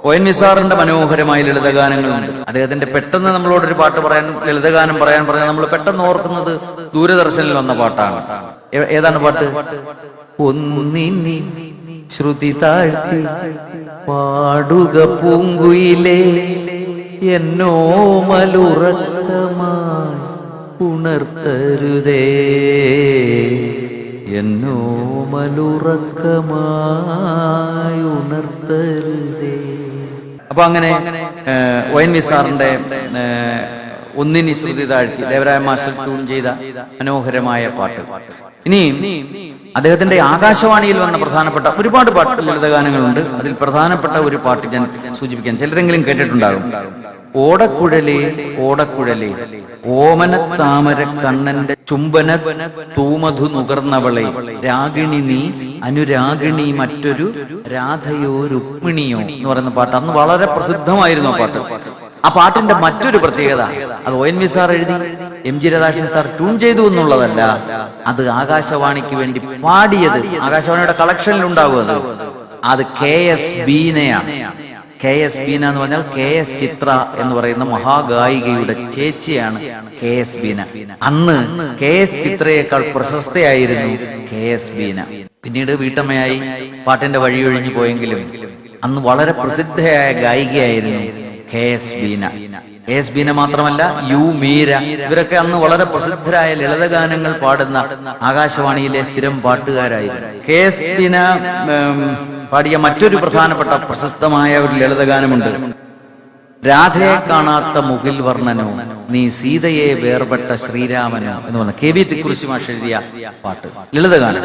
ON നിസാറിന്റെ മനോഹരമായ ലളിതഗാനങ്ങളുണ്ട്. അദ്ദേഹത്തിന്റെ പെട്ടെന്ന് നമ്മളോടൊരു പാട്ട് പറയാൻ, ലളിതഗാനം പറയാൻ പറഞ്ഞാൽ നമ്മൾ പെട്ടെന്ന് ഓർക്കുന്നത് ദൂരദർശനിൽ വന്ന പാട്ടാണ്. ഏതാണ് പാട്ട്? ഒന്നിനി ശ്രുതി താഴ്ത്തി പാടുക പൂങ്കുയിലേ, എന്നോ മലുറക്കമായി ഉണർത്തരുതേ, എന്നോ മലുറക്കമായി ഉണർത്തരുതേ. അപ്പൊ അങ്ങനെ ON നിസാറിന്റെ ഒന്നിനി ശ്രുതി താഴ്ത്തി ദേവരായ മാസ്റ്റർ ട്യൂൺ ചെയ്ത മനോഹരമായ പാട്ട്. ഇനി അദ്ദേഹത്തിന്റെ ആകാശവാണിയിൽ വന്ന പ്രധാനപ്പെട്ട ഒരുപാട് പാട്ട് ലളിതഗാനങ്ങളുണ്ട്. അതിൽ പ്രധാനപ്പെട്ട ഒരു പാട്ട് ഞാൻ സൂചിപ്പിക്കാൻ, ചിലരെങ്കിലും കേട്ടിട്ടുണ്ടാകും. ഓടക്കുഴലേ ഓടക്കുഴലേ ഓമന താമര കണ്ണന്റെ ചുംബന തൂമധു നുകർന്നവളെ, രാഗിണി നീ അനുരാഗിണി മറ്റൊരു രാധയോ രുക്മിണിയോ എന്ന് പറയുന്ന പാട്ട് അന്ന് വളരെ പ്രസിദ്ധമായിരുന്നു. ആ പാട്ട്, ആ പാട്ടിന്റെ മറ്റൊരു പ്രത്യേകത, അത് ON നിസാർ എഴുതി MG രാധാകൃഷ്ണൻ സാർ ട്യൂൺ ചെയ്തു എന്നുള്ളതല്ല, അത് ആകാശവാണിക്ക് വേണ്ടി പാടിയത്, ആകാശവാണിയുടെ കളക്ഷനിൽ ഉണ്ടാകുന്നത് അത് KS ബീനയാണ്. KS ബീന എന്ന് പറഞ്ഞാൽ KS ചിത്ര എന്ന് പറയുന്ന മഹാഗായികയുടെ ചേച്ചിയാണ് KS ബീന. അന്ന് KS ചിത്രയേക്കാൾ പ്രശസ്തയായിരുന്നു KS ബീന. പിന്നീട് വീട്ടമ്മയായി പാട്ടിന്റെ വഴിയൊഴിഞ്ഞു പോയെങ്കിലും അന്ന് വളരെ പ്രസിദ്ധയായ ഗായികയായിരുന്നു KS ബീന. KS ബീന മാത്രമല്ല, മീര, ഇവരൊക്കെ അന്ന് വളരെ പ്രസിദ്ധരായ ലളിതഗാനങ്ങൾ പാടുന്ന ആകാശവാണിയിലെ സ്ഥിരം പാട്ടുകാരായിരുന്നു. KS ബീന പാടിയ മറ്റൊരു പ്രധാനപ്പെട്ട പ്രശസ്തമായ ഒരു ലളിതഗാനമുണ്ട്. രാധയെ കാണാത്ത മുകിൽ വർണ്ണനോ, നീ സീതയെ വേർപെട്ട ശ്രീരാമനോ എന്ന് പറഞ്ഞ KV തിക്കുറിശി മാഷ് എഴുതിയ പാട്ട്, ലളിതഗാനം.